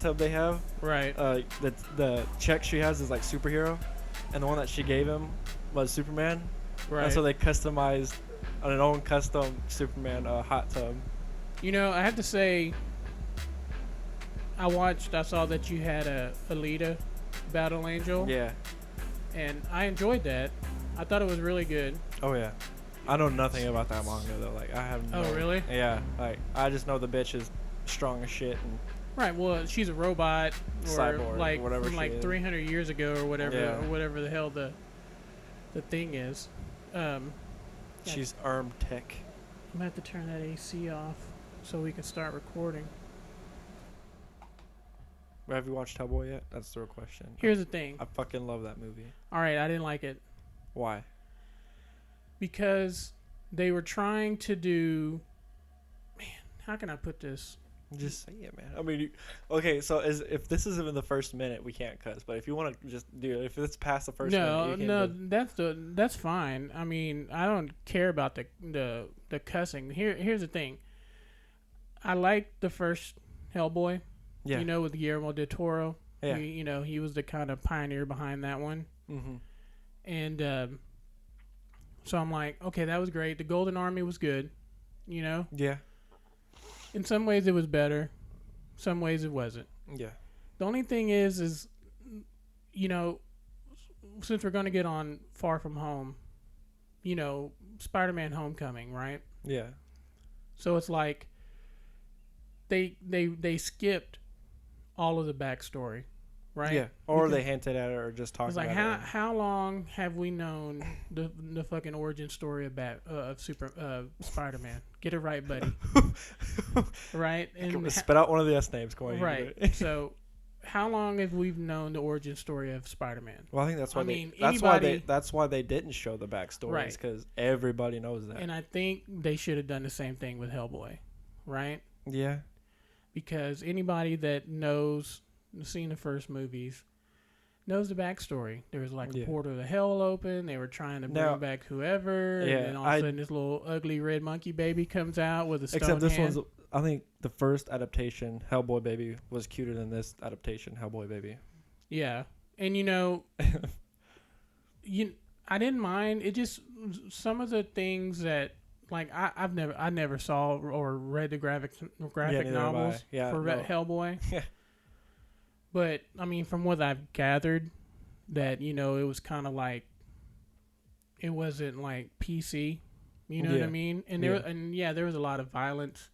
tub they have. Right. The check she has is like superhero, and the one that she gave him was Superman. And Right. so they customized an own custom Superman hot tub. I have to say, I saw that you had a Alita Battle Angel, Yeah. and I enjoyed that. I thought it was really good. Oh yeah. I know nothing about that manga though. Like I have no. Oh, really? Yeah. Like I just know the bitch is strong as shit and Right. Well, she's a robot, or cyborg, like whatever from she like is. 300 years ago, Yeah. or whatever the hell the thing is. Um, Yeah. She's arm tech. I'm gonna have to turn that AC off so we can start recording. Have you watched Hellboy yet? That's the real question. Here's the thing. I fucking love that movie. All right, I didn't like it Why? because they were trying to do. Man, how can I put this? Just say it, man. I mean, okay. So if this is even the first minute, we can't cuss. But if you want to just do it, if it's past the first minute, you No, can that's fine. I mean, I don't care about the cussing. Here's the thing. I liked the first Hellboy. yeah. With Guillermo del Toro. Yeah. He was the kind of pioneer behind that one. Mm-hmm. And so I'm like, okay, that was great. The Golden Army was good. Yeah. In some ways it was better. Some ways it wasn't. Yeah. The only thing is, since we're going to get on Far From Home, Spider-Man Homecoming, right? Yeah. So it's like they skipped all of the backstory, right? Yeah. Or Because they hinted at it or just talked it's like about it. how long have we known the fucking origin story of Spider-Man? Get it right, buddy. Right? And Spit out one of the S names, Corey. right. So how long have we known the origin story of Spider-Man? Well, I think that's why anybody, that's why they didn't show the backstories Right. because everybody knows that. and I think they should have done the same thing with Hellboy, right? Yeah. Because anybody that seen the first movies knows the backstory. There was like a Yeah. portal to hell open. They were trying to bring Now- back whoever, Yeah, and then all of a sudden this little ugly red monkey baby comes out with a stone Except this hand. one's, I think the first adaptation, Hellboy Baby, was cuter than this adaptation, Hellboy Baby. Yeah, and I didn't mind. It just some of the things that like I never saw or read the graphic neither have novels I. Yeah, for no. Hellboy. Yeah. But I mean, from what I've gathered, that it was kind of like it wasn't like PC. You know what I Yeah. mean? And Yeah. there was a lot of violence.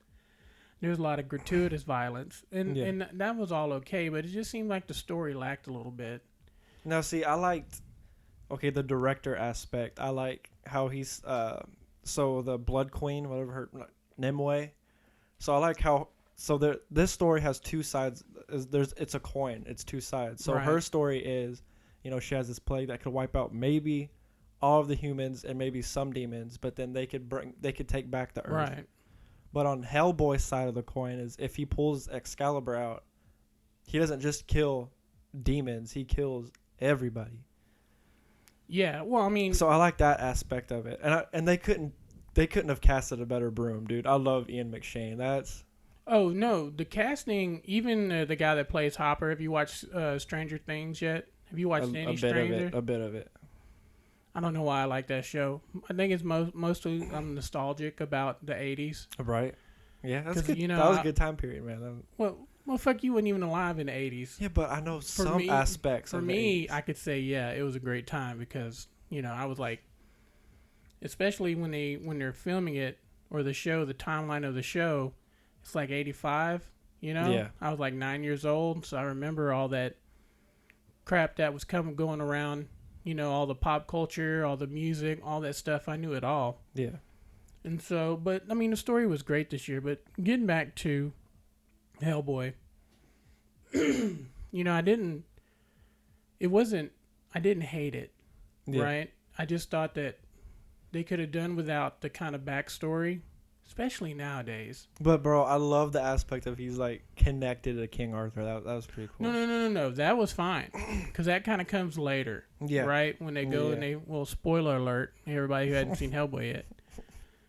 There was a lot of gratuitous violence, and Yeah. and that was all okay. But it just seemed like the story lacked a little bit. Now, see, I liked, the director aspect. I like how he's, so the Blood Queen, whatever her, Nimue. So I like how, this story has two sides. It's a coin. It's two sides. So Right. her story is, she has this plague that could wipe out maybe all of the humans and maybe some demons, but then they could take back the earth. Right. But on Hellboy's side of the coin is if he pulls Excalibur out, he doesn't just kill demons, he kills everybody. Yeah. Well, I mean, So I like that aspect of it. And they couldn't have casted a better Broom, dude. I love Ian McShane. That's oh no, the casting. Even the guy that plays Hopper. Have you watched Stranger Things yet? Have you watched any Stranger? a bit of it. I don't know why I like that show. I think it's mostly I'm nostalgic about the '80s. Right? Yeah, that's 'Cause, good. That was a good time period, man. Well, fuck, you weren't even alive in the '80s. Yeah, but I know some me- aspects For of me, the I could say yeah, it was a great time because I was like, especially when they're filming it or the timeline of the show, it's like '85. Yeah. I was like 9 years old, so I remember all that crap that was going around. All the pop culture, all the music, all that stuff. I knew it all. 80s. Yeah. And so, but I mean, the story was great this year. But getting back to Hellboy, I didn't hate it, Yeah. right? I just thought that they could have done without the kind of backstory, especially nowadays. But bro, I love the aspect of he's like connected to King Arthur. That was pretty cool. No. That was fine because that kind of comes later, Yeah. right? When they go and Yeah. spoiler alert, everybody who hadn't seen Hellboy yet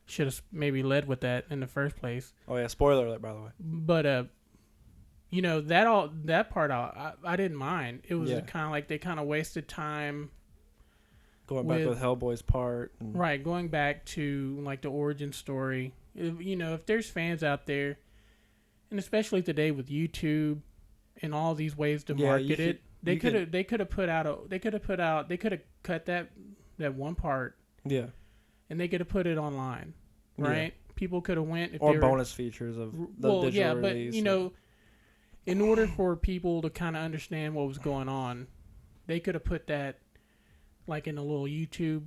should have maybe led with that in the first place. Oh yeah, spoiler alert by the way. But you know, that part I didn't mind. It was Yeah. kind of like they kind of wasted time. Going back with Hellboy's part. And Right, going back to like the origin story. You know, if there's fans out there, and especially today with YouTube and all these ways to market it, they could have cut that one part, Yeah. and they could have put it online, right? Yeah. People could have went if or they bonus features of the digital release. But you know, in order for people to kind of understand what was going on, they could have put that like in a little YouTube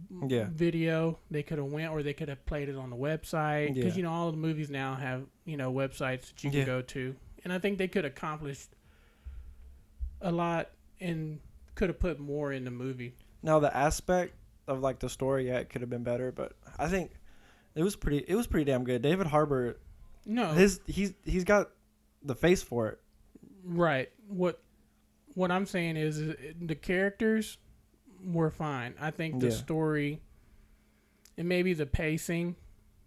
video. They could have went, or they could have played it on the website, because you know all the movies now have, you know, websites that you can go to, and I think they could accomplish a lot and could have put more in the movie. Now the aspect of like the story, it could have been better, but I think it was pretty damn good. David Harbour, he's got the face for it. Right. What I'm saying is the characters were fine. I think the story and maybe the pacing,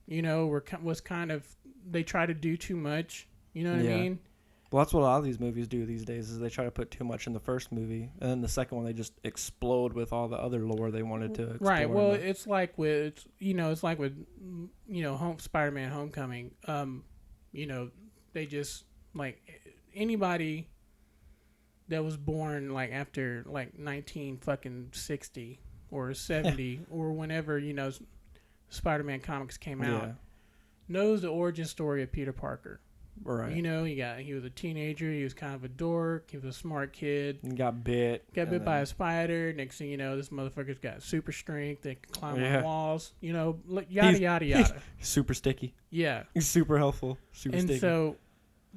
you know, was kind of, they try to do too much. You know what I mean? Well, that's what a lot of these movies do these days, is they try to put too much in the first movie, and then the second one they just explode with all the other lore they wanted to explore. Right. Well, it's like with Spider-Man: Homecoming. You know, they just like anybody that was born like after like 1960 or 70 or whenever, you know, Spider-Man comics came out, knows the origin story of Peter Parker. Right. You know, he was a teenager. He was kind of a dork. He was a smart kid. He got bit. By a spider. Next thing you know, this motherfucker's got super strength. They can climb on walls. You know, yada, yada, yada. He's super sticky. Yeah. He's super helpful. Super sticky. And so,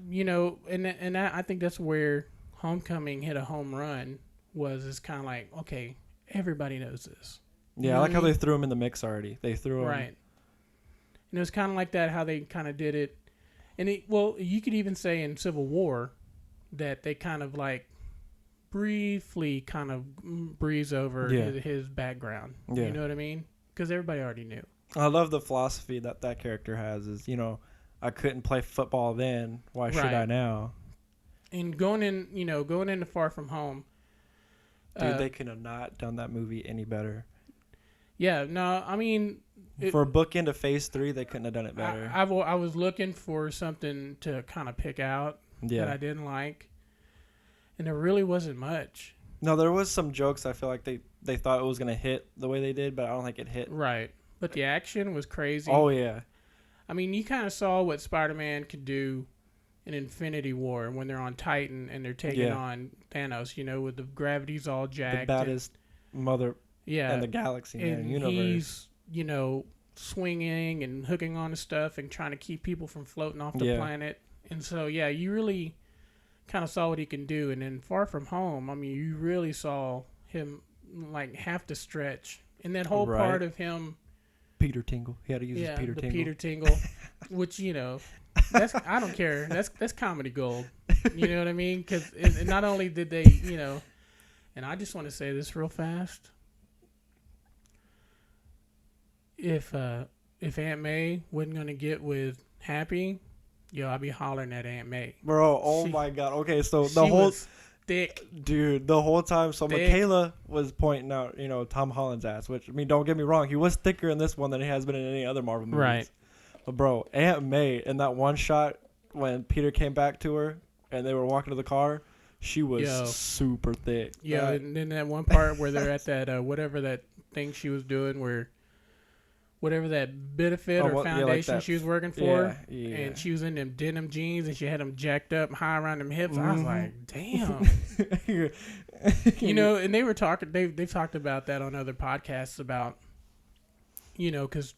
you know, and I think that's where Homecoming hit a home run, is kind of like, okay, everybody knows this. Yeah, I like how they threw him in the mix already. They threw him. Right. And it was kind of like that, how they kind of did it. And you could even say in Civil War that they kind of like briefly kind of breeze over his background. Yeah. You know what I mean? Because everybody already knew. I love the philosophy that character has is, you know, I couldn't play football then. Why should I now? And going into Far From Home. Dude, they could have not done that movie any better. Yeah, no, I mean... For a bookend of Phase 3, they couldn't have done it better. I was looking for something to kind of pick out that I didn't like, and there really wasn't much. No, there was some jokes I feel like they thought it was going to hit the way they did, but I don't think it hit. Right. But the action was crazy. Oh, yeah. I mean, you kind of saw what Spider-Man could do in Infinity War when they're on Titan and they're taking on Thanos, you know, with the gravity's all jacked. The baddest mother in the galaxy, man, universe. He's, you know, swinging and hooking on to stuff and trying to keep people from floating off the planet. And so, you really kind of saw what he can do. And then Far From Home, I mean, you really saw him, like, have to stretch. And that whole part of him... Peter Tingle. He had to use his Peter Tingle. Peter Tingle, which, you know, I don't care. That's comedy gold. You know what I mean? Because not only did they, you know... And I just want to say this real fast. If Aunt May wasn't gonna get with Happy, I'd be hollering at Aunt May. Bro, my God. Okay, so the whole thick, dude, the whole time. So thick. Michaela was pointing out, you know, Tom Holland's ass. Which, I mean, don't get me wrong, he was thicker in this one than he has been in any other Marvel movies. Right. But bro, Aunt May in that one shot when Peter came back to her and they were walking to the car, she was super thick. Yeah, and then that one part where they're at that whatever that thing she was doing where. Whatever that benefit or foundation like she was working for, and she was in them denim jeans and she had them jacked up high around them hips. I was like, damn. You know, and they were talking. They've talked about that on other podcasts about, you know, because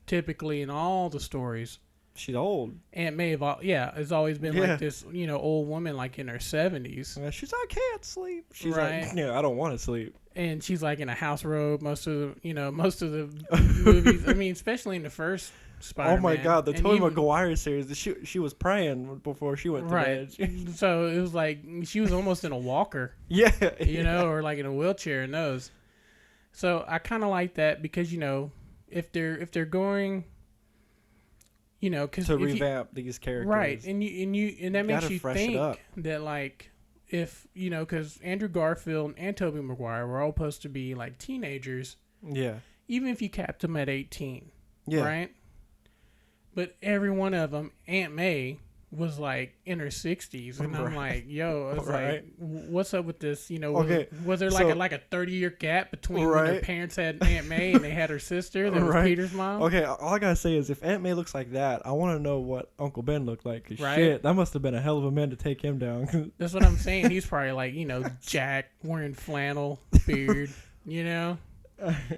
typically in all the stories, she's old. Aunt May has always been like this, you know, old woman like in her 70s. She's like, I can't sleep. She's like, I don't want to sleep. And she's like in a house robe most of the movies. I mean, especially in the first Spider-Man. Oh my God, the Tobey Maguire series. She was praying before she went to bed. So it was like she was almost in a walker. Yeah. You know, or like in a wheelchair in those. So I kind of like that because, you know, if they're going, you know, because to revamp these characters, right? And that makes you think that like if you know, because Andrew Garfield and Tobey Maguire were all supposed to be like teenagers. Yeah. Even if you capped them at 18. Yeah. Right. But every one of them, Aunt May was like in her 60s, and I'm like, yo, I was like, what's up with this? You know, was there like a 30-year gap between when their parents had Aunt May and they had her sister that was Peter's mom? Okay, all I gotta say is if Aunt May looks like that, I want to know what Uncle Ben looked like. Shit, that must have been a hell of a man to take him down. That's what I'm saying. He's probably like, you know, Jack wearing flannel, beard, you know.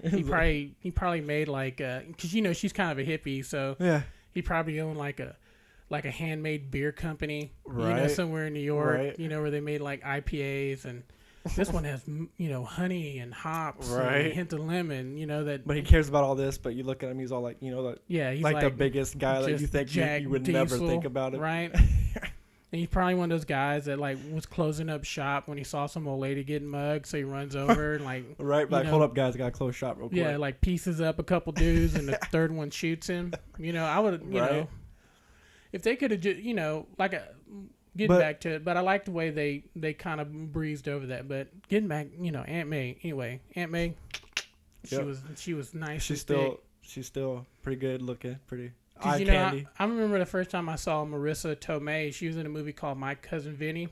He probably made like because you know she's kind of a hippie, so yeah, he probably owned like a handmade beer company, you know, somewhere in New York, you know, where they made like IPAs, and this one has you know honey and hops, and a hint of lemon, you know that. But he cares about all this. But you look at him, he's all like, you know, he's like the biggest guy that you think you would never think about it, right? And he's probably one of those guys that like was closing up shop when he saw some old lady getting mugged, so he runs over and like like hold up guys, I gotta close shop real quick. Yeah, like pieces up a couple dudes and the third one shoots him. You know, I would you know if they could have just you know like getting back to it, but I like the way they kind of breezed over that. But getting back, you know, Aunt May. Anyway, Aunt May, she was nice. She's still pretty good looking, pretty. You know, I remember the first time I saw Marissa Tomei. She was in a movie called My Cousin Vinny.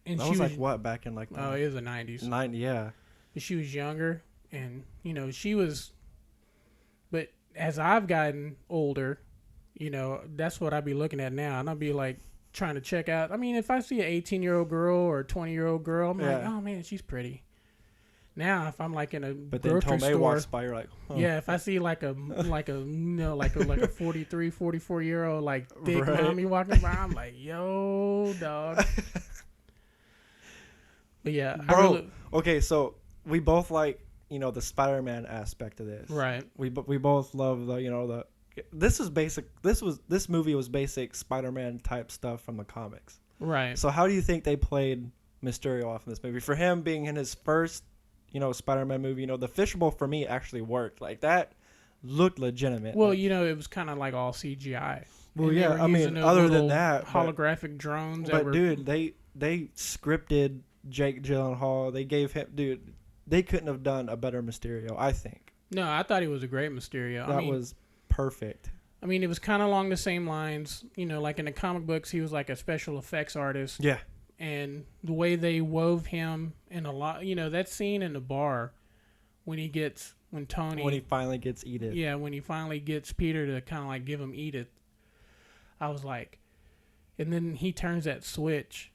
And that was like what back in like it was the 90s. Yeah. But she was younger, and you know she was. But as I've gotten older, you know that's what I'd be looking at now, and I'd be like trying to check out. I mean, if I see an 18-year-old girl or a 20-year-old girl, I'm like, oh man, she's pretty. Now, if I'm like in a grocery store, walks by, you're like, yeah. If I see like a 43, 44-year-old like thick mommy walking by, I'm like, yo, dog. But yeah, bro. Okay, so we both like the Spider-Man aspect of this, right? We both love the this movie was basic Spider-Man type stuff from the comics, right? So how do you think they played Mysterio off in this movie? For him being in his first Spider-Man movie, the fishbowl for me actually worked. Like that looked legitimate. Well, it was kind of like all CGI. Well, yeah, I mean, other than that, holographic drones. But dude, they scripted Jake Gyllenhaal. They gave him, they couldn't have done a better Mysterio, I think. No, I thought he was a great Mysterio. That was perfect. I mean, it was kind of along the same lines. Like in the comic books, he was like a special effects artist. Yeah. And the way they wove him in a lot, that scene in the bar when Tony... When he finally gets Edith. Yeah, when he finally gets Peter to kind of like give him Edith. I was like... And then he turns that switch,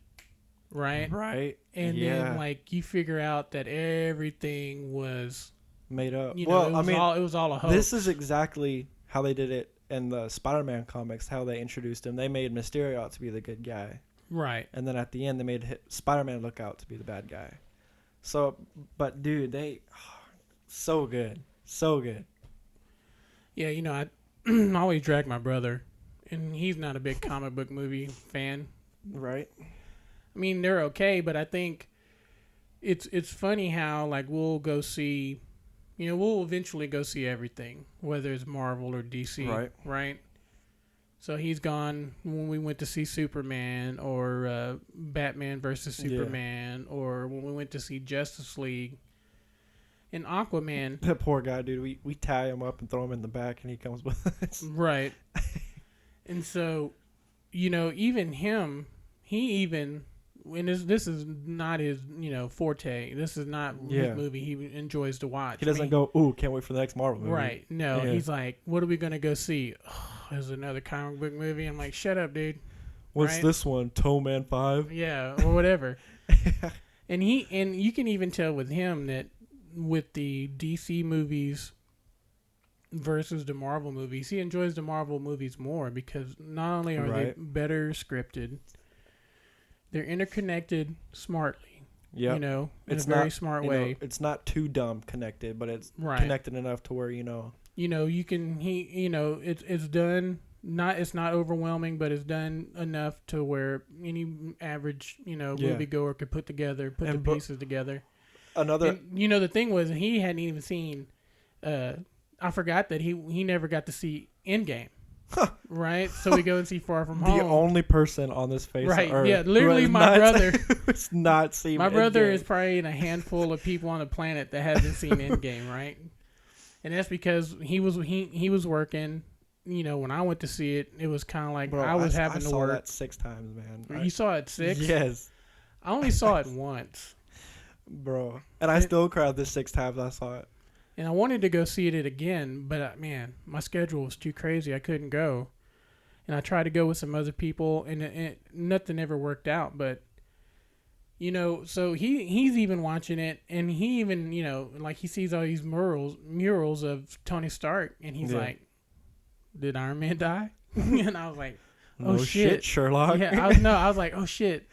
right? Right. And then like you figure out that everything was... made up. It was all a hoax. This is exactly how they did it in the Spider-Man comics, how they introduced him. They made Mysterio out to be the good guy. Right. And then at the end, they made Spider-Man look out to be the bad guy. So, but dude, so good. So good. Yeah, I always drag my brother, and he's not a big comic book movie fan. Right. I mean, they're okay, but I think it's funny how, like, we'll go see, we'll eventually go see everything, whether it's Marvel or DC. Right? So he's gone when we went to see Superman or Batman versus Superman or when we went to see Justice League and Aquaman. That poor guy, dude. We tie him up and throw him in the back and he comes with us. Right. And so, even him, and this is not his, forte. This is not his movie he enjoys to watch. He doesn't go, ooh, can't wait for the next Marvel movie. Right. No, he's like, what are we going to go see? Oh, there's another comic book movie. I'm like, shut up, dude. What's this one? Toe Man 5? Yeah, or whatever. And you can even tell with him that with the DC movies versus the Marvel movies, he enjoys the Marvel movies more because not only are they better scripted, they're interconnected smartly. Yeah, in a very smart way. It's not too dumb connected, but it's connected enough to where you can it's done. It's not overwhelming, but it's done enough to where any average moviegoer could put the pieces together. The thing was he hadn't even seen. I forgot that he never got to see Endgame. Right? So we go and see Far From Home. The only person on this face right. of Earth. Yeah, literally my brother. Who's not seen My Endgame. brother is probably in a handful of people on the planet that hasn't seen Endgame, right? And that's because he was working. You know, when I went to see it, it was kind of like I was having to work. I saw that 6 times, man. You saw it 6? Yes. I only saw it once. Bro. And I still cried the 6 times I saw it. And I wanted to go see it again, but man, my schedule was too crazy. I couldn't go. And I tried to go with some other people, and nothing ever worked out. But, you know, so he's even watching it, and he even, you know, like he sees all these murals of Tony Stark, and he's like, did Iron Man die? And I was like, oh, no shit, Sherlock. Yeah, I was like, oh shit.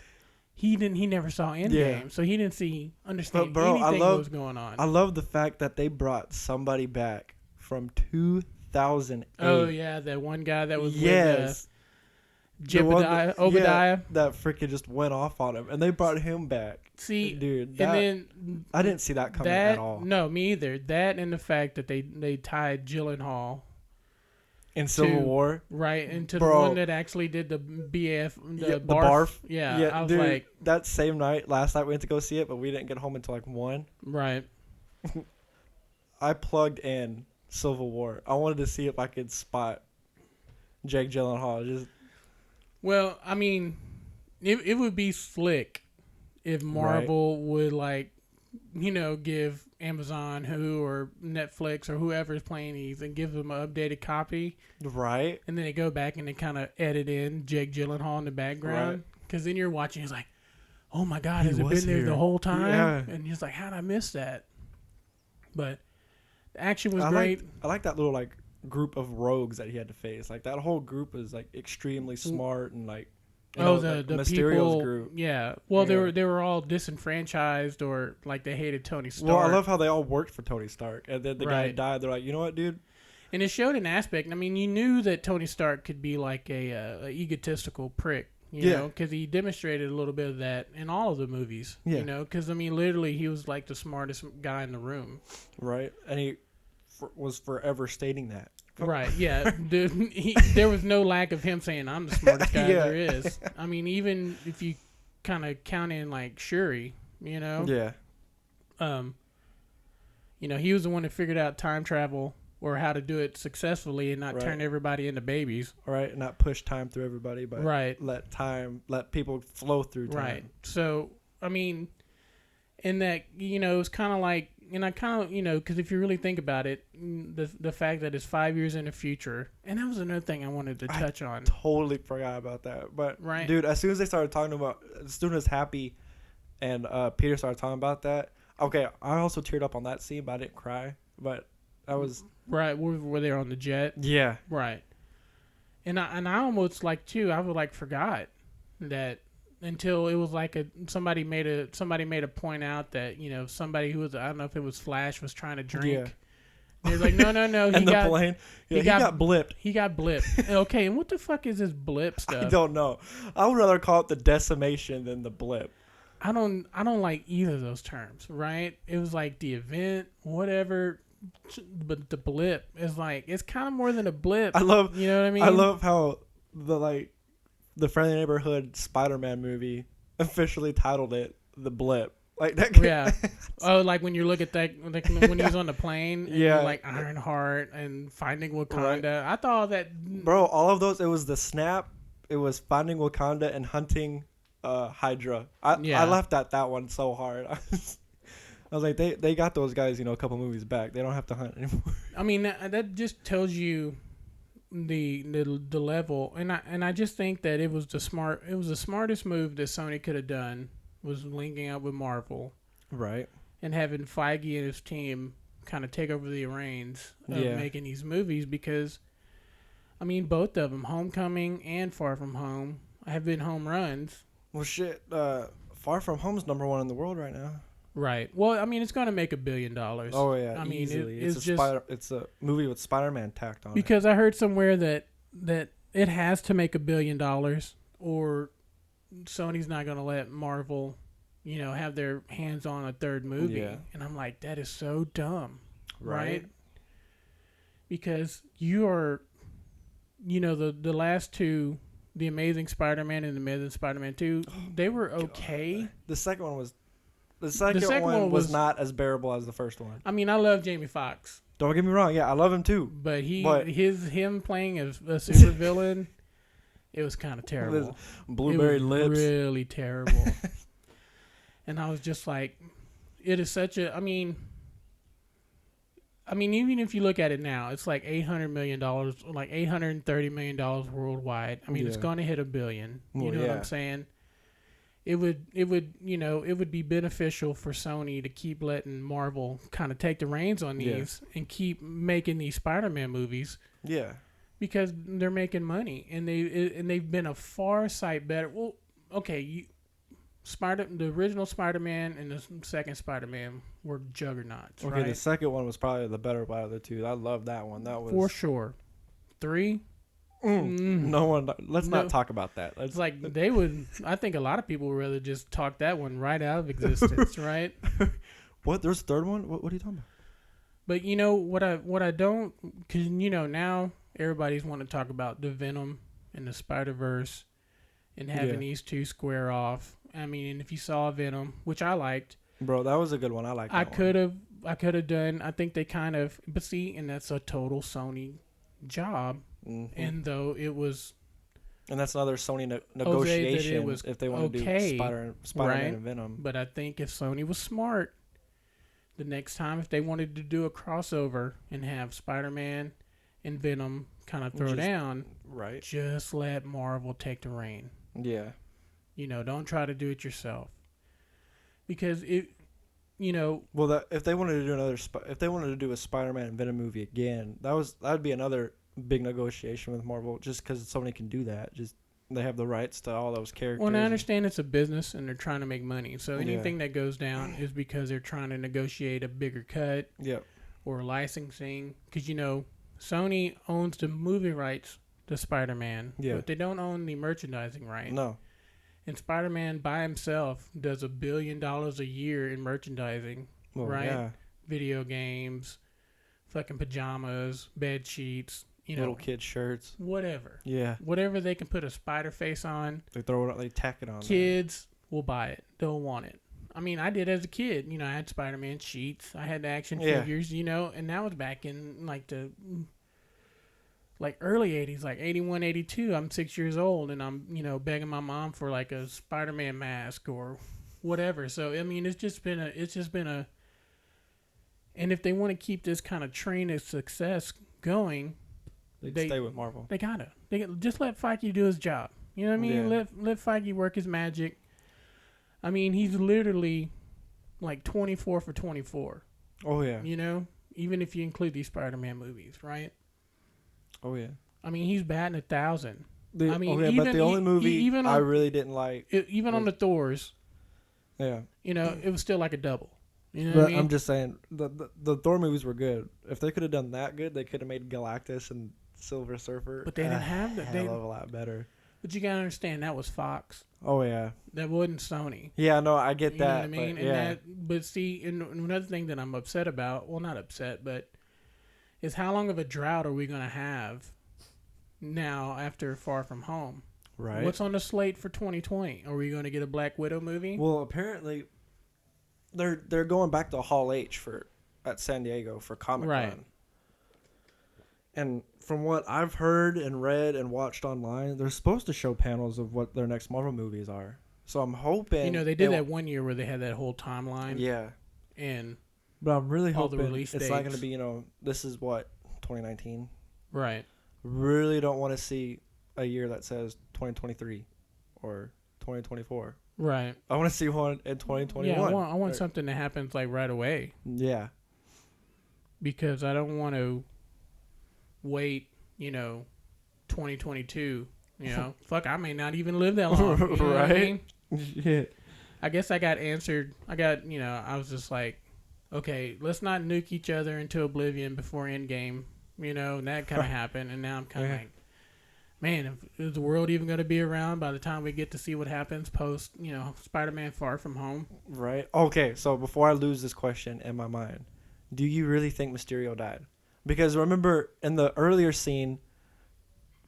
He never saw Endgame, so he didn't understand anything that was going on. I love the fact that they brought somebody back from 2008. Oh yeah, that one guy that was with Obadiah. Yeah, that freaking just went off on him, and they brought him back. See, dude, and then I didn't see that coming at all. No, me either. That and the fact that they tied Gyllenhaal in Civil War, right, into the one that actually did the barf. Yeah, I was dude, like, that same night, last night we went to go see it, but we didn't get home until like 1. Right. I plugged in Civil War. I wanted to see if I could spot Jake Gyllenhaal. Well, I mean, it would be slick if Marvel would, like, you know, give Amazon or Netflix or whoever is playing these and give them an updated copy. Right. And then they go back and they kind of edit in Jake Gyllenhaal in the background. Because then you're watching, it's like, oh my God, has it been there the whole time? Yeah. And you're like, how'd I miss that? But the action was great. I like that little, like, group of rogues that he had to face. Like, that whole group was, like, extremely smart and, like, the Mysterio's people, group. Yeah. Well, they were all disenfranchised or like they hated Tony Stark. Well, I love how they all worked for Tony Stark, and then the guy died. They're like, you know what, dude? And it showed an aspect. I mean, you knew that Tony Stark could be like a egotistical prick, you know, because he demonstrated a little bit of that in all of the movies. Yeah. You know, because I mean, literally, he was like the smartest guy in the room. Right, and he was forever stating that. Right, yeah. Dude, there was no lack of him saying, I'm the smartest guy there is. I mean, even if you kind of count in, like, Shuri, you know? Yeah. You know, he was the one that figured out time travel or how to do it successfully and not turn everybody into babies. Right, and not push time through everybody, but let people flow through time. Right. So, I mean, in that, you know, it's kind of like, and I kind of, you know, because if you really think about it, the fact that it's 5 years in the future, and that was another thing I wanted to touch on. Totally forgot about that. But, dude, as soon as they started talking about, as soon as Happy and Peter started talking about that, okay, I also teared up on that scene, but I didn't cry. But that was... Right, were they on the jet? Yeah. Right. And I almost, like, too, I would, like, forgot that... Until it was like somebody made a point out that, you know, somebody who was, I don't know if it was Flash, was trying to drink. Yeah. And he was like, no. He got blipped. He got blipped. Okay, and what the fuck is this blip stuff? I don't know. I would rather call it the decimation than the blip. I don't like either of those terms, right? It was like the event, whatever, but the blip is like, it's kind of more than a blip. I love, you know what I mean? I love how the Friendly Neighborhood Spider-Man movie officially titled it The Blip. Like that. Yeah. Oh, like when you look at that, like when he was on the plane. And like Ironheart and Finding Wakanda. Right. I thought that. Bro, all of those. It was the Snap. It was Finding Wakanda and Hunting Hydra. I laughed at that one so hard. I was like, they got those guys, you know, a couple movies back. They don't have to hunt anymore. I mean, that just tells you the level, and I just think that it was the smartest move that Sony could have done, was linking up with Marvel, right, and having Feige and his team kind of take over the reins of making these movies, because I mean, both of them, Homecoming and Far From Home, have been home runs. Well, shit, Far From Home's #1 in the world right now. Right. Well, I mean, it's going to make $1 billion. Oh yeah, I mean, easily. It's a movie with Spider-Man tacked on it. Because I heard somewhere that it has to make $1 billion, or Sony's not going to let Marvel, you know, have their hands on a third movie. Yeah. And I'm like, that is so dumb, right? Because you are the last two, The Amazing Spider-Man and The Amazing Spider-Man 2, they were okay. God. The second one was not as bearable as the first one. I mean, I love Jamie Foxx. Don't get me wrong. Yeah, I love him too. But him playing as a supervillain, it was kind of terrible. Blueberry lips. Really terrible. And I was just like, it is such a. I mean, even if you look at it now, it's like $800 million, like $830 million worldwide. I mean, it's going to hit $1 billion. You know what I'm saying? It would be beneficial for Sony to keep letting Marvel kind of take the reins on these and keep making these Spider-Man movies. Yeah. Because they're making money and they've been a far sight better. Well, okay, the original Spider-Man and the second Spider-Man were juggernauts. Okay, right? The second one was probably the better out of the two. I love that one. That was for sure. 3. No one. Let's not talk about that. It's like they would. I think a lot of people would rather just talk that one right out of existence, right? What? There's a third one. What are you talking about? But what I don't, because now everybody's want to talk about the Venom and the Spider-Verse and having these two square off. I mean, and if you saw Venom, which I liked, bro, that was a good one. I liked. I could have done. I think they kind of, but see, and that's a total Sony job. Mm-hmm. And though it was, and that's another Sony negotiation if they want to do Spider-Man and Venom. But I think if Sony was smart, the next time if they wanted to do a crossover and have Spider-Man and Venom kind of down, right? Just let Marvel take the reign. Yeah. Don't try to do it yourself. Because if they wanted to do a Spider-Man and Venom movie again, that'd be another big negotiation with Marvel, just because Sony can do that. Just they have the rights to all those characters. Well, and I understand it's a business and they're trying to make money. So anything that goes down is because they're trying to negotiate a bigger cut. Yep. Or licensing, because Sony owns the movie rights to Spider-Man, but they don't own the merchandising rights. No. And Spider-Man by himself does $1 billion a year in merchandising, right? Yeah. Video games, fucking pajamas, bed sheets, little kid shirts, whatever. Yeah, whatever they can put a spider face on. They throw it. They tack it on. Kids will buy it. They'll want it. I mean, I did as a kid. I had Spider-Man sheets. I had the action figures. And that was back in like the early 80s, like 81, 82. I'm 6 years old, and I'm begging my mom for like a Spider-Man mask or whatever. So I mean, it's just been a. And if they want to keep this kind of train of success going, they stay with Marvel. They gotta. Just let Feige do his job. You know what I mean? Yeah. Let Feige work his magic. I mean, he's literally like 24 for 24. Oh yeah. Even if you include these Spider-Man movies, right? Oh yeah. I mean, he's batting 1,000. But the only movie I really didn't like, on the Thors. Yeah. It was still like a double. But I'm just saying the Thor movies were good. If they could have done that good, they could have made Galactus and Silver Surfer. But they didn't have that. They a lot better. But you gotta understand that was Fox. Oh yeah. That wasn't Sony. Yeah, no, I get that. You know what I mean? But see, and another thing that I'm upset about, well, not upset, but is how long of a drought are we gonna have now after Far From Home? Right. What's on the slate for 2020? Are we gonna get a Black Widow movie? Well, apparently, they're going back to Hall H at San Diego for Comic-Con. Right. And from what I've heard and read and watched online, they're supposed to show panels of what their next Marvel movies are. So I'm hoping... they did that one year where they had that whole timeline. Yeah. But I'm really hoping it's not going to be, this is what, 2019? Right. Really don't want to see a year that says 2023 or 2024. Right. I want to see one in 2021. Yeah, I want something that happens like right away. Yeah. Because I don't want to wait, 2022. Fuck, I may not even live that long. Right? I mean? Yeah. I guess I got answered. I was just like, okay, let's not nuke each other into oblivion before Endgame. And that kind of happened. And now I'm kind of like, man, is the world even going to be around by the time we get to see what happens post, Spider-Man Far From Home? Right. Okay, so before I lose this question in my mind, do you really think Mysterio died? Because remember, in the earlier scene,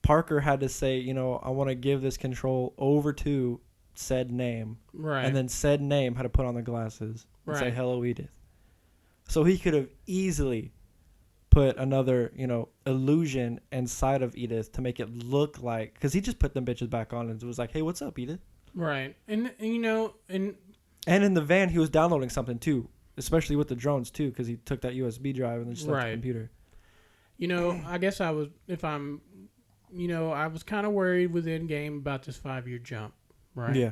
Parker had to say, I want to give this control over to said name. Right. And then said name had to put on the glasses and say, hello, Edith. So he could have easily put another, illusion inside of Edith to make it look like, because he just put them bitches back on and was like, hey, what's up, Edith? Right. And in the van, he was downloading something too, especially with the drones too, because he took that USB drive and then just left the computer. I guess I was kind of worried with Endgame about this 5-year jump, right? Yeah.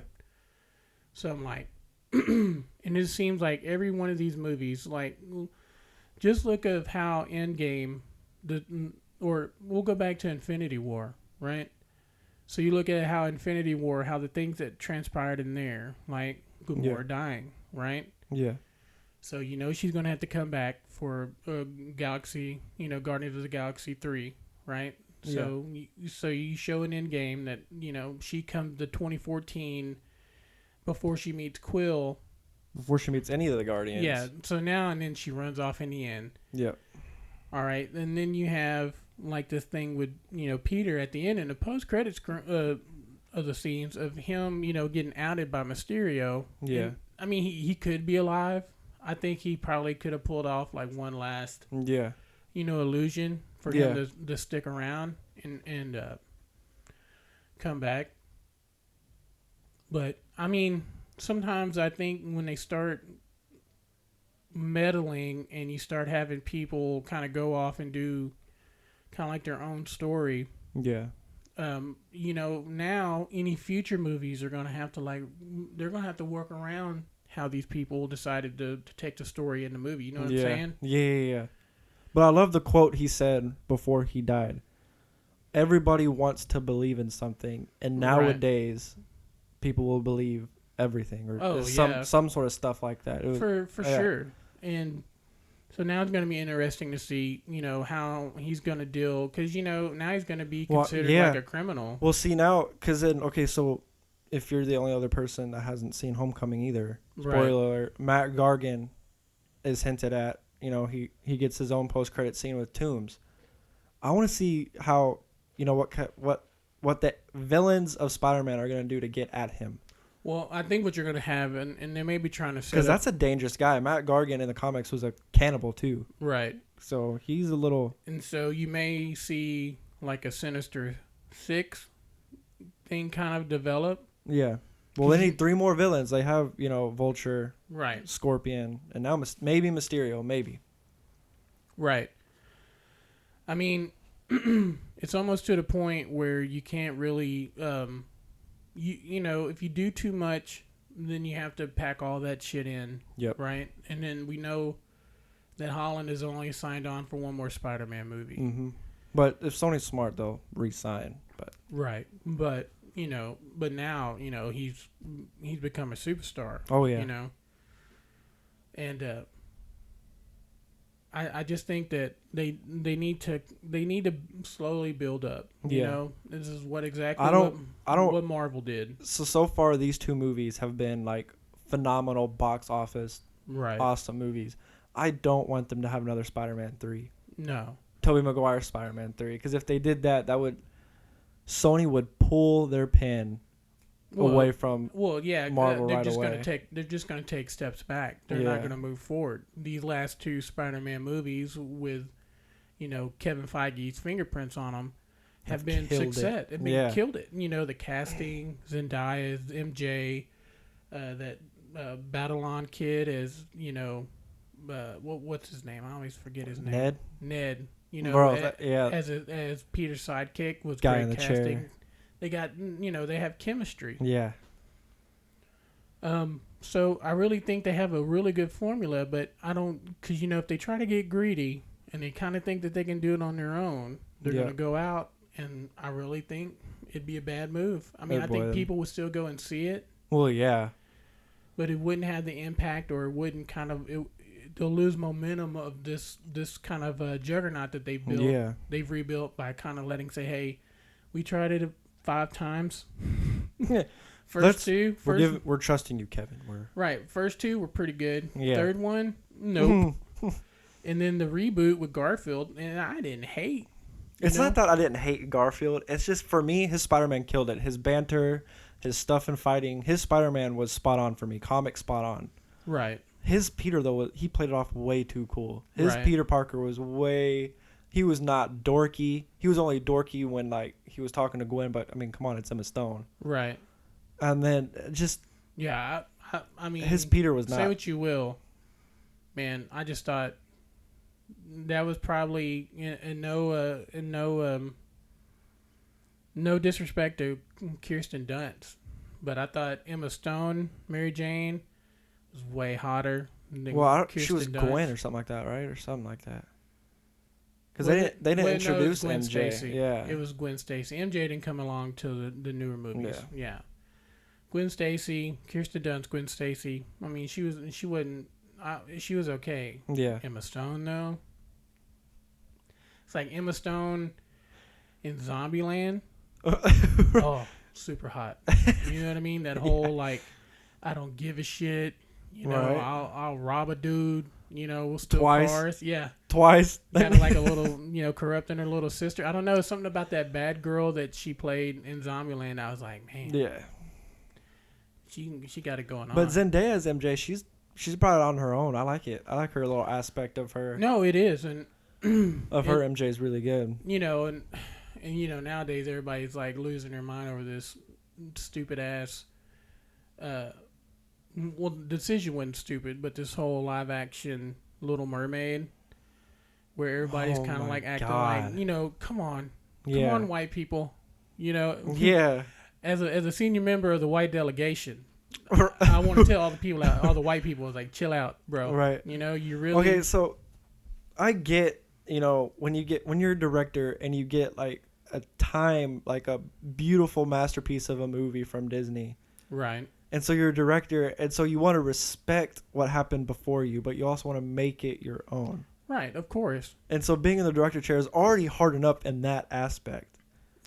So I'm like, and it seems like every one of these movies, like, just look at how Endgame, or we'll go back to Infinity War, right? So you look at how Infinity War, how the things that transpired in there, like Gamora dying, right? Yeah. So she's gonna have to come back for Galaxy, Guardians of the Galaxy 3, right? So you show an Endgame that she comes to 2014 before she meets Quill. Before she meets any of the Guardians. Yeah. So now and then she runs off in the end. Yeah. All right, and then you have like this thing with Peter at the end in the post credits of the scenes of him getting outed by Mysterio. Yeah. And, I mean he could be alive. I think he probably could have pulled off like one last illusion for him to stick around and come back. But I mean, sometimes I think when they start meddling and you start having people kind of go off and do kind of like their own story. Yeah. Now any future movies are going to have to they're going to have to work around how these people decided to take the story in the movie. You know what I'm saying? Yeah. But I love the quote he said before he died. Everybody wants to believe in something, and nowadays people will believe everything or some sort of stuff like that. For sure. And so now it's going to be interesting to see, how he's going to deal, because now he's going to be considered like a criminal. Well, see now, because then so if you're the only other person that hasn't seen Homecoming either, spoiler alert, Matt Gargan is hinted at. He gets his own post-credit scene with Toombs. I want to see how what the villains of Spider-Man are going to do to get at him. Well, I think what you're going to have, and they may be trying to set because that's a dangerous guy. Matt Gargan in the comics was a cannibal too. Right. So he's a little. And so you may see like a Sinister Six thing kind of develop. Yeah. Well, they need 3 more villains. They have, Vulture, right, Scorpion, and now maybe Mysterio, maybe. Right. I mean, it's almost to the point where you can't really, if you do too much, then you have to pack all that shit in. Yep. Right? And then we know that Holland is only signed on for one more Spider-Man movie. Mm-hmm. But if Sony's smart, they'll re-sign. But right. But now, he's become a superstar. Oh, yeah. And I just think that they need to slowly build up. This is what Marvel did. So far these 2 movies have been like phenomenal box office, awesome movies. I don't want them to have another Spider-Man 3. No. Tobey Maguire Spider-Man 3, because if they did that, Sony would pull their pin away from Marvel they're just going to take steps back. They're not going to move forward. These last 2 Spider-Man movies with, Kevin Feige's fingerprints on them have been success. Have been killed it. The casting, Zendaya, MJ, that Babylon kid as, what's his name? I always forget his name. Ned. As Peter's sidekick was guy great in the casting. Chair. They got, they have chemistry. Yeah. So I really think they have a really good formula, but I don't, because, if they try to get greedy and they kind of think that they can do it on their own, they're going to go out, and I really think it'd be a bad move. I mean, I think people would still go and see it. Well, yeah. But it wouldn't have the impact, or it wouldn't they'll lose momentum of this kind of juggernaut that they've built. Yeah. They've rebuilt by kind of letting say, hey, we tried it 5 times. First 2. We're trusting you, Kevin. First 2 were pretty good. Yeah. Third one, nope. And then the reboot with Garfield, and I didn't hate. It's not that I didn't hate Garfield. It's just, for me, his Spider-Man killed it. His banter, his stuff and fighting. His Spider-Man was spot on for me. Comic spot on. Right. His Peter, though, he played it off way too cool. His Peter Parker was he was not dorky. He was only dorky when, like, he was talking to Gwen, but, I mean, come on, it's Emma Stone. Right. And then just... Yeah, I mean... His Peter was not... Say what you will. Man, I just thought that was probably no disrespect to Kirsten Dunst, but I thought Emma Stone, Mary Jane, was way hotter than Kirsten she was Dunst. Gwen or something like that, right? Or something like that. Because they didn't introduce Gwen MJ. Stacy. Yeah, it was Gwen Stacy. MJ didn't come along till the newer movies. Yeah. Gwen Stacy, Kirsten Dunst, Gwen Stacy. I mean, she was okay. Yeah. Emma Stone though. It's like Emma Stone in Zombieland. Oh, super hot. You know what I mean? That whole like, I don't give a shit. You know, right. I'll rob a dude. You know, we'll steal cars. Yeah. Twice. Kind of like a little, corrupting her little sister. I don't know, something about that bad girl that she played in Zombieland. I was like, man. Yeah. She got it going on. But Zendaya's MJ, she's brought it on her own. I like it. I like her little aspect of her. No, it is, and of her MJ is really good. You know, and nowadays everybody's like losing their mind over this stupid ass. Well, the decision wasn't stupid, but this whole live action Little Mermaid, where everybody's kind of like acting like, come on, white people, Yeah. As a senior member of the white delegation, I want to tell all the people, all the white people, like, chill out, bro. Right. You really... Okay, so I get, when you're a director and you get like a beautiful masterpiece of a movie from Disney. Right. And so you're a director, and so you want to respect what happened before you, but you also want to make it your own. Right, of course. And so being in the director chair is already hard enough in that aspect.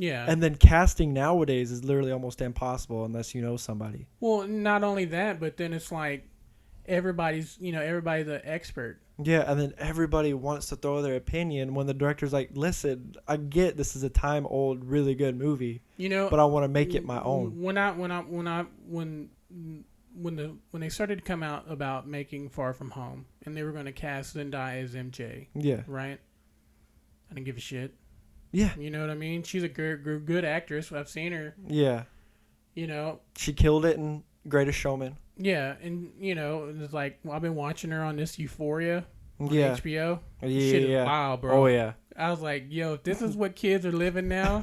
Yeah. And then casting nowadays is literally almost impossible unless you know somebody. Well, not only that, but then it's like everybody's an expert. Yeah, and then everybody wants to throw their opinion when the director's like, listen, I get this is a time-old, really good movie, but I want to make it my own. When they started to come out about making Far From Home, and they were going to cast Zendaya as MJ. Yeah. Right? I didn't give a shit. Yeah. You know what I mean? She's a good actress. I've seen her. Yeah. She killed it in Greatest Showman. Yeah, and it's like, I've been watching her on this Euphoria on HBO. Yeah. Shit is wild, bro. Oh yeah. I was like, yo, if this is what kids are living now,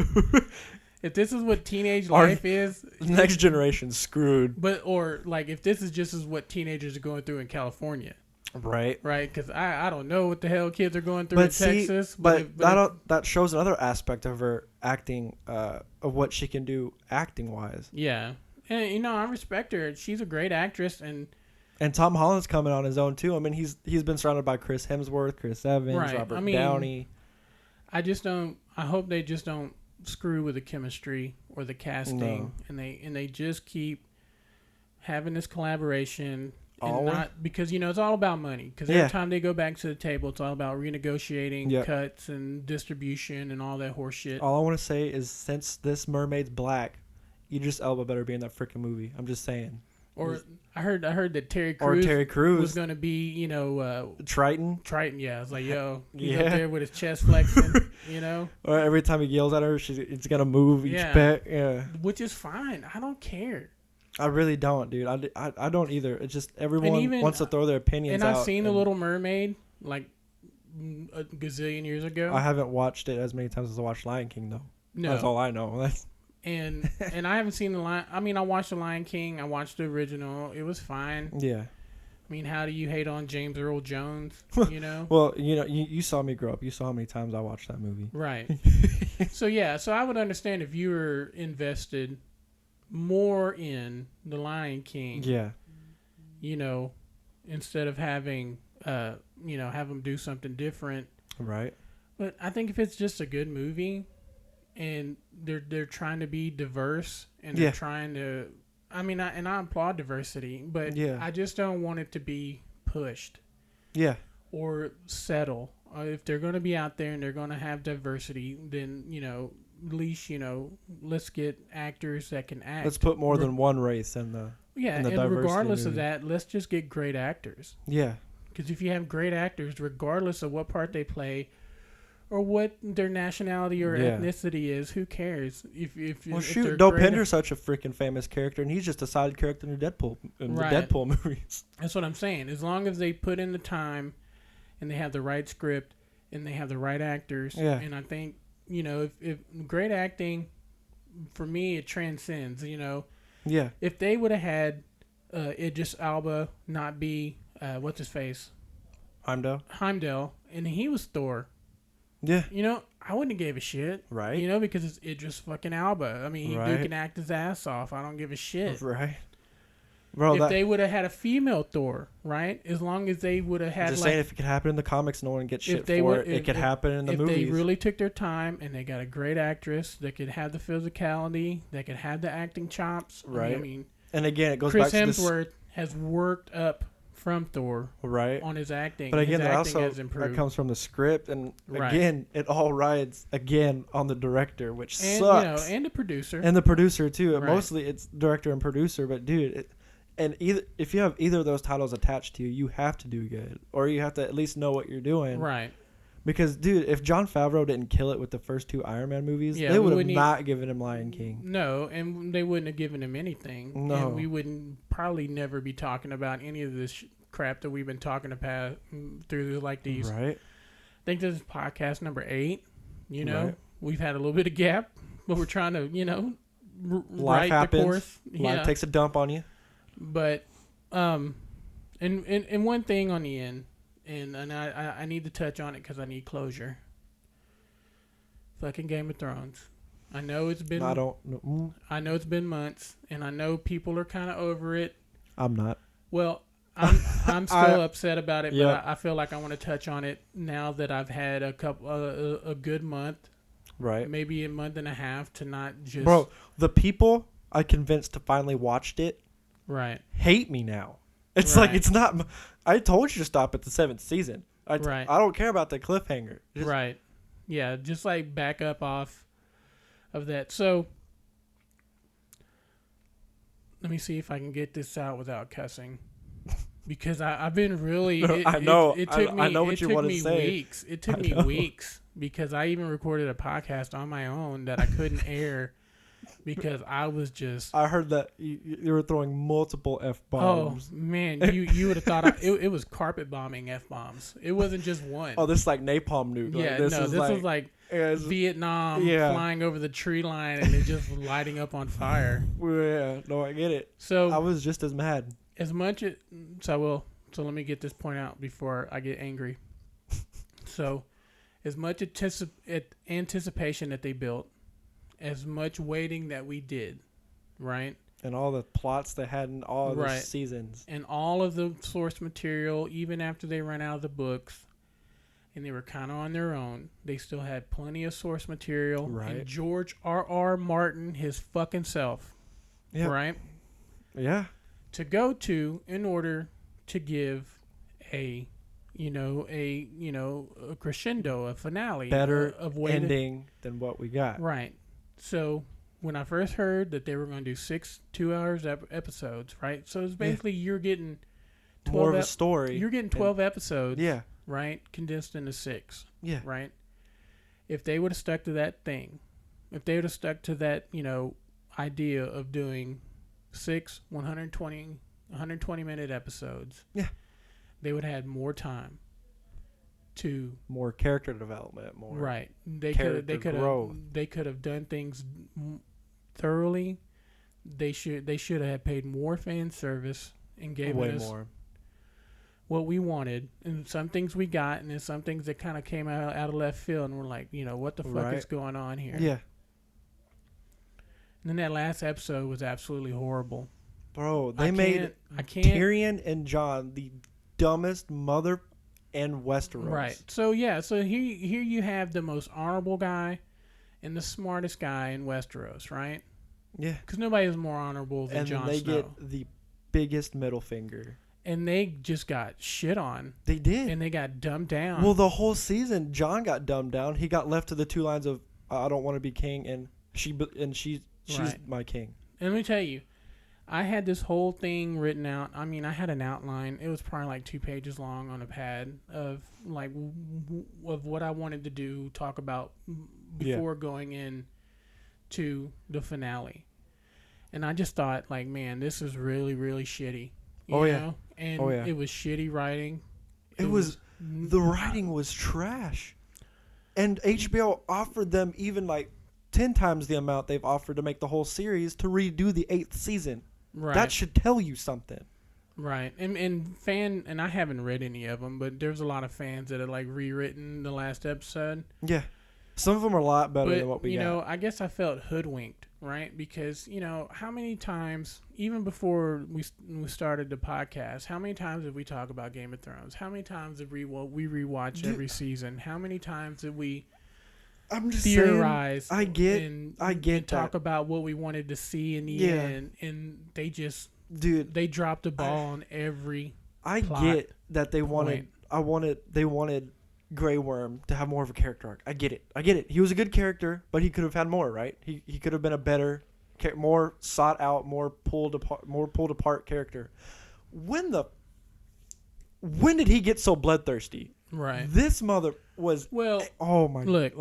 if this is what teenage life is, next generation's screwed. Or like, if this is just as what teenagers are going through in California. Right. Because I don't know what the hell kids are going through in Texas. But that shows another aspect of her acting, of what she can do acting wise. Yeah. And I respect her. She's a great actress, and Tom Holland's coming on his own too. I mean, he's been surrounded by Chris Hemsworth, Chris Evans, right. Robert Downey. I hope they just don't screw with the chemistry or the casting, and they just keep having this collaboration. And not because it's all about money. Because every time they go back to the table, it's all about renegotiating cuts and distribution and all that horse shit. All I want to say is, since this mermaid's black, Idris Elba better be in that freaking movie. I'm just saying. Or I heard that Terry Crews was going to be Triton. Yeah, I was like, yo, he's up there with his chest flexing. Or every time he yells at her, it's gonna move each pet. Yeah, which is fine. I don't care. I really don't, dude. I don't either. It's just everyone wants to throw their opinions out. And I've seen The Little Mermaid like a gazillion years ago. I haven't watched it as many times as I watched Lion King, though. No. That's all I know. And I haven't seen I watched The Lion King. I watched the original. It was fine. Yeah. I mean, how do you hate on James Earl Jones, Well, you saw me grow up. You saw how many times I watched that movie. Right. So I would understand if you were invested more in The Lion King. Yeah. Instead of having have them do something different. Right. But I think if it's just a good movie and they're trying to be diverse and they're trying to, I applaud diversity, but I just don't want it to be pushed. Yeah. Or settle if they're going to be out there and they're going to have diversity, then, at least, let's get actors that can act. Let's put more than one race in the and regardless of that, let's just get great actors. Yeah. Because if you have great actors, regardless of what part they play or what their nationality or ethnicity is, who cares? If Doe Pender's such a freaking famous character, and he's just a side character in the Deadpool movies. That's what I'm saying. As long as they put in the time and they have the right script and they have the right actors, and I think, if great acting, for me, it transcends, Yeah. If they would have had Idris Elba not be, what's his face? Heimdall, and he was Thor. Yeah. I wouldn't have gave a shit. Right. Because it's Idris fucking Elba. I mean, he can act his ass off. I don't give a shit. Right. Bro, if they would have had a female Thor, right? As long as they would have had, just saying, if it could happen in the comics, no one gets shit for it. It could happen in the movies. If they really took their time and they got a great actress that could have the physicality, that could have the acting chops. Right. I mean, and again, it goes Chris back to Hemsworth has worked up from Thor, on his acting. But again, that comes from the script, and again, it all rides again on the director, which sucks, and the producer, too. Mostly, it's director and producer. But dude, if you have either of those titles attached to you, you have to do good, or you have to at least know what you're doing, right? Because, dude, if Jon Favreau didn't kill it with the first 2 Iron Man movies, they would have not given him Lion King. No, and they wouldn't have given him anything. No. And we wouldn't probably never be talking about any of this crap that we've been talking about through like these. Right. I think this is podcast number 8. We've had a little bit of gap, but we're trying to, life happens. The course. Life takes a dump on you. But, and one thing on the end, and I need to touch on it because I need closure. Fucking Game of Thrones. I know it's been. I know it's been months, and I know people are kind of over it. I'm not. Well, I'm still upset about it, but I feel like I want to touch on it now that I've had a good month, right? Maybe a month and a half to not just. Bro, the people I convinced to finally watched it, right, hate me now. It's like it's not. I told you to stop at the 7th season. I don't care about the cliffhanger. Right. Yeah, just like back up off of that. So let me see if I can get this out without cussing, because I've been really. I know. It took me. I know what you want to say. Weeks. It took me weeks because I even recorded a podcast on my own that I couldn't air. Because I was just. I heard that you were throwing multiple F-bombs. Oh, man. You would have thought it was carpet bombing F-bombs. It wasn't just one. Oh, this is like napalm nuke. Yeah, this was like Vietnam flying over the tree line and it just lighting up on fire. Yeah, no, I get it. So I was just as mad. So let me get this point out before I get angry. So, as much anticipation that they built, as much waiting that we did, right? And all the plots they had in all of the seasons. And all of the source material, even after they ran out of the books, and they were kind of on their own, they still had plenty of source material. Right. And George R.R. Martin, his fucking self, right? Yeah. To go to in order to give a crescendo, a finale. Better ending than what we got. Right. So when I first heard that they were going to do 6 2-hour episodes, right? So it's basically you're getting 12 more of a story. You're getting 12 episodes, yeah, right, condensed into 6, yeah, right. If they would have stuck to that thing, if they would have stuck to that, idea of doing 6 120 minute episodes, yeah, they would have had more time. To more character development, more right. They could have done things thoroughly. They should have paid more fan service and gave us more what we wanted. And some things we got, and then some things that kind of came out of left field, and we're like, what the fuck is going on here? Yeah. And then that last episode was absolutely horrible. Bro, they made Tyrion and Jon the dumbest mother. And Westeros. Right. So here you have the most honorable guy and the smartest guy in Westeros, right? Yeah. Because nobody is more honorable than Jon Snow. And they get the biggest middle finger And they just got shit on. They did. And they got dumbed down. Well, the whole season, Jon got dumbed down. He got left to the two lines of, I don't want to be king, and she's right. My king. And let me tell you, I had this whole thing written out. I mean, I had an outline. It was probably like 2 pages long on a pad of like of what I wanted to do, talk about before going in to the finale. And I just thought, like, man, this is really, really shitty. You know? And it was shitty writing. It was the writing was trash. And HBO offered them even like 10 times the amount they've offered to make the whole series to redo the 8th season. Right. That should tell you something. Right. And I haven't read any of them, but there's a lot of fans that have like rewritten the last episode. Yeah. Some of them are a lot better than what we got. You know, I guess I felt hoodwinked, right? Because, you know, how many times, even before we started the podcast, how many times did we talk about Game of Thrones? How many times did we rewatch every season? How many times did we theorize? I get talk about what we wanted to see in the end, and they just they dropped the ball on every. I get that they wanted. They wanted Grey Worm to have more of a character arc. I get it. He was a good character, but he could have had more, right? He could have been a better, more sought out, more pulled apart character. When did he get so bloodthirsty? Right. This mother was. Well. Oh my. Look.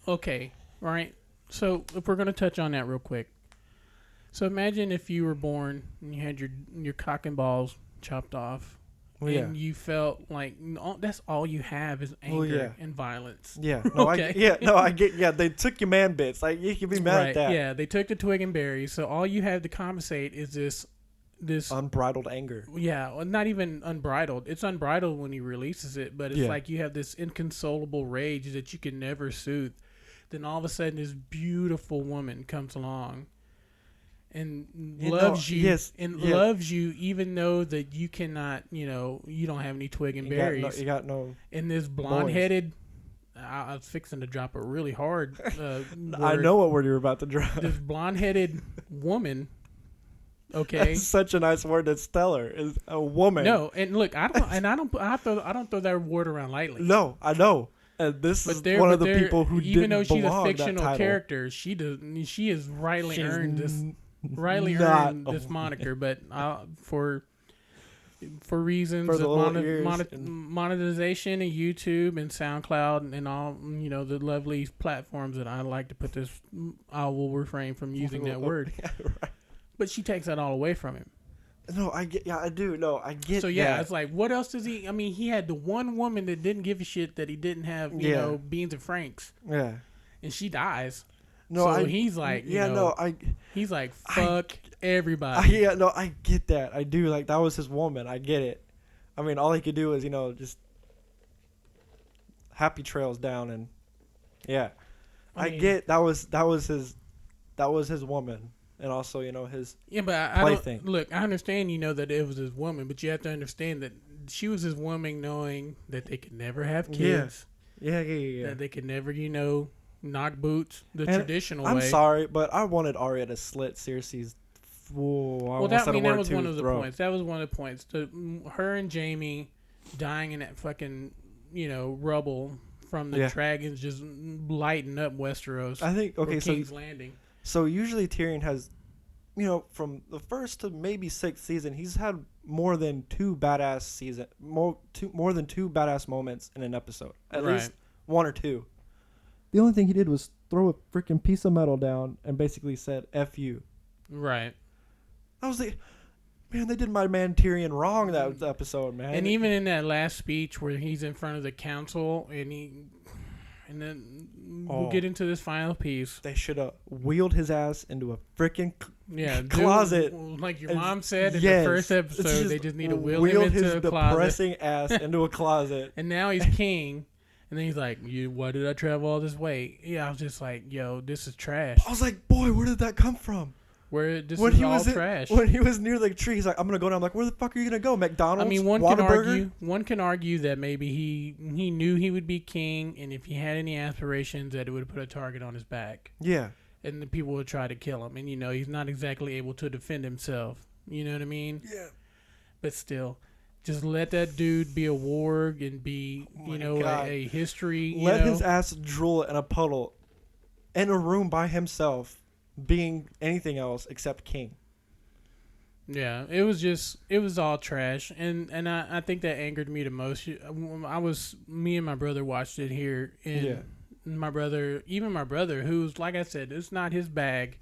Okay. Right. So if we're gonna touch on that real quick. So imagine if you were born and you had your cock and balls chopped off. And you felt like that's all you have is anger and violence. Yeah. No, I get. Yeah, they took your man bits. Like, you can be mad at that. Yeah, they took the twig and berries. So all you have to compensate is this unbridled anger. Yeah, well, not even unbridled. It's unbridled when he releases it, but it's like you have this inconsolable rage that you can never soothe. Then all of a sudden, this beautiful woman comes along and loves you, loves you, even though that you cannot, you don't have any twig and berries. You got no. And this blonde-headed, I was fixing to drop a really hard. I know what word you're about to drop. This blonde-headed woman. Okay, that's such a nice word. That's stellar. Is a woman. No, and look, I don't throw that word around lightly. No, I know. And this is one of the people who even though she's a fictional character, she has rightly earned this moniker, but for reasons of monetization and YouTube and SoundCloud and all, the lovely platforms that I like to put this, I will refrain from using that word. Yeah, right. But she takes that all away from him. No, I get. Yeah, I do. No, I get. So yeah, it's like, what else does he? I mean, he had the one woman that didn't give a shit that he didn't have, beans and franks. Yeah. And she dies. No, so he's like, he's like, fuck everybody. I get that. I do. Like, that was his woman. I get it. I mean, all he could do is, just happy trails down and, yeah. I get that was his woman. And also, his plaything. Look, I understand, that it was his woman, but you have to understand that she was his woman knowing that they could never have kids. Yeah. That they could never, knock boots the traditional way. I'm sorry, but I wanted Arya to slit Cersei's. That was one of the points. That was one of the points. Her and Jaime dying in that fucking, rubble from the dragons just lighting up Westeros. I think, King's Landing. So usually Tyrion has, from the first to maybe 6th season, he's had more than two badass moments in an episode. At least one or two. The only thing he did was throw a freaking piece of metal down and basically said, F you. Right. I was like, man, they did my man Tyrion wrong that episode, man. And even in that last speech where he's in front of the council and then we'll get into this final piece. They should have wheeled his ass into a freaking closet. Like your mom said in the first episode, they just need to wheel him into a closet. His depressing ass into a closet. And now he's king. And then he's like, why did I travel all this way? Yeah, I was just like, yo, this is trash. I was like, boy, where did that come from? This is all trash. When he was near the tree, he's like, I'm going to go down. I'm like, where the fuck are you going to go? McDonald's? I mean, one can argue that maybe he knew he would be king, and if he had any aspirations, that it would put a target on his back. Yeah. And the people would try to kill him. And, he's not exactly able to defend himself. You know what I mean? Yeah. but still, just let that dude be a warg and be, a history. Let his ass drool in a puddle, in a room by himself, being anything else except king. Yeah, it was all trash, and I think that angered me the most. Me and my brother watched it here, and my brother, who's, like I said, it's not his bag.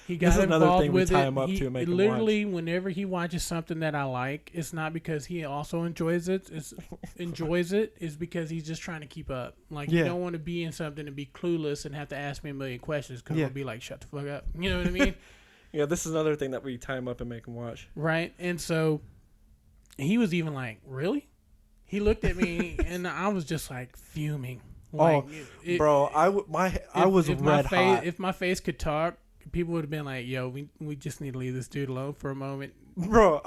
He got involved with it. Literally, whenever he watches something that I like, it's not because he also enjoys it. It's because he's just trying to keep up. Like, you don't want to be in something and be clueless and have to ask me a million questions because he'll be like, shut the fuck up. You know what I mean? Yeah, this is another thing that we tie him up and make him watch. Right, and so he was even like, really? He looked at me, and I was just like fuming. Like, I was red hot. If my face could talk, people would have been like, yo, we just need to leave this dude alone for a moment. Bro,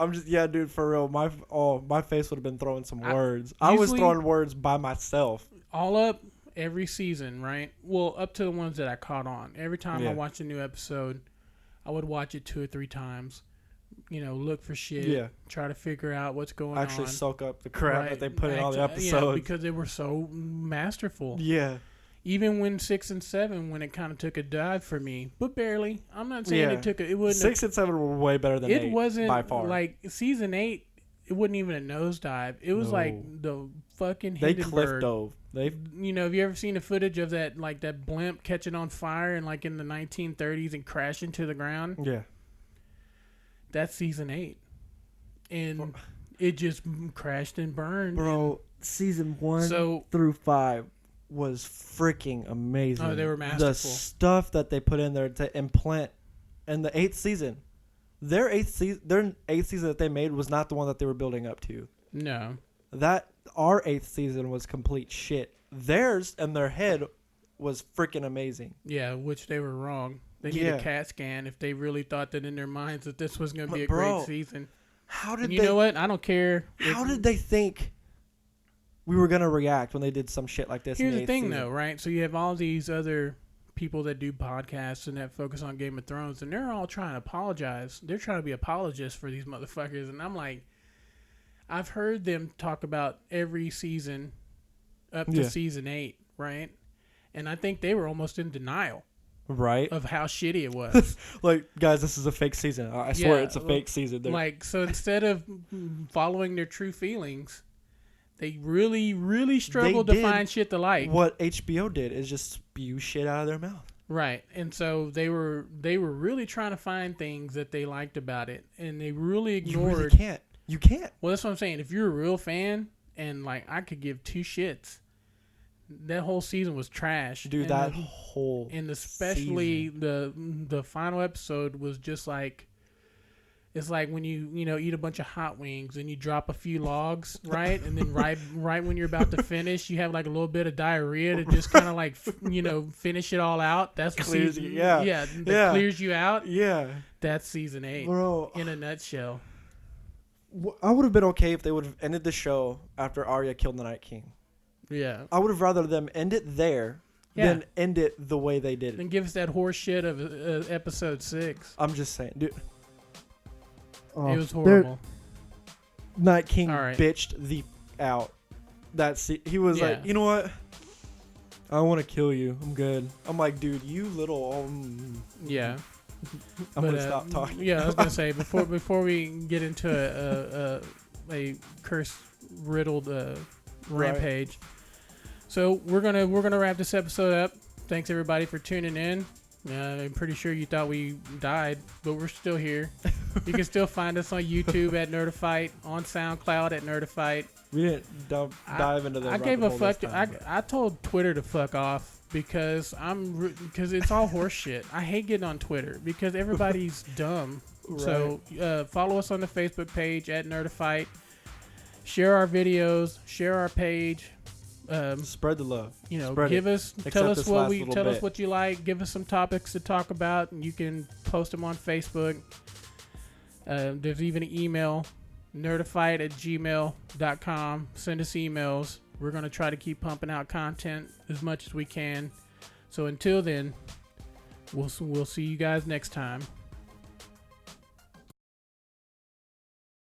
dude, for real. My face would have been throwing some words. I was throwing words by myself. All up every season, right? Well, up to the ones that I caught on. Every time I watched a new episode, I would watch it 2 or 3 times. Look for shit. Try to figure out what's going on. Actually soak up the crap that they put in all the episodes. Yeah, because they were so masterful. Yeah. Even when 6 and 7, when it kind of took a dive for me, but barely. I'm not saying it took a... It wouldn't 6 and 7 were way better than 8, it wasn't by far. Like season 8, it wasn't even a nosedive. It was like the fucking They Hindenburg. cliff dove. Have you ever seen the footage of that blimp catching on fire in the 1930s and crashing to the ground? Yeah. That's season 8. And it just crashed and burned. Bro, season 1 through 5 was freaking amazing. Oh, they were masterful. The stuff that they put in there to implant in the 8th season. Their 8th season that they made was not the one that they were building up to. No. Our 8th season was complete shit. Theirs and their head was freaking amazing. Yeah, which they were wrong. They need a CAT scan if they really thought that in their minds that this was going to be a great season. You know what? I don't care. How did they think we were going to react when they did some shit like this? Here's the thing, season? though, right? So you have all these other people that do podcasts and that focus on Game of Thrones, and they're all trying to apologize. They're trying to be apologists for these motherfuckers, and I'm like, I've heard them talk about every season up to season 8, right? And I think they were almost in denial. Right. Of how shitty it was. Like, guys, this is a fake season. I swear it's a fake season. So instead of following their true feelings, they really, really struggled to find shit to like. What HBO did is just spew shit out of their mouth. Right. And so they were really trying to find things that they liked about it. And they really ignored. You really can't. You can't. Well, that's what I'm saying. If you're a real fan, and I could give 2 shits. That whole season was trash, dude. And especially the final episode was just like, it's like when you eat a bunch of hot wings and you drop a few logs, right, and then right when you're about to finish, you have like a little bit of diarrhea to just kind of finish it all out. That's clears season, you, clears you out. Yeah, that's season 8, bro. In a nutshell. I would have been okay if they would have ended the show after Arya killed the Night King. Yeah. I would have rather them end it there than end it the way they did it. And give us that horse shit of episode 6. I'm just saying, dude. It was horrible. Night King bitched the out. He was like, you know what? I want to kill you. I'm good. I'm like, dude, you little. Yeah. I'm gonna stop talking. Yeah, I was gonna say before we get into a curse riddled rampage. So we're gonna wrap this episode up. Thanks everybody for tuning in. I'm pretty sure you thought we died, but we're still here. You can still find us on YouTube at Nerdifight, on SoundCloud at Nerdifight. We didn't dive into the. I gave a fuck. I told Twitter to fuck off because it's all horse shit. I hate getting on Twitter because everybody's dumb. Right. So follow us on the Facebook page at Nerdifight. Share our videos. Share our page. Spread the love. Tell us what you like. Give us some topics to talk about, and you can post them on Facebook. There's even an email, nerdifight@gmail.com. Send us emails. We're gonna try to keep pumping out content as much as we can. So until then, we'll see you guys next time.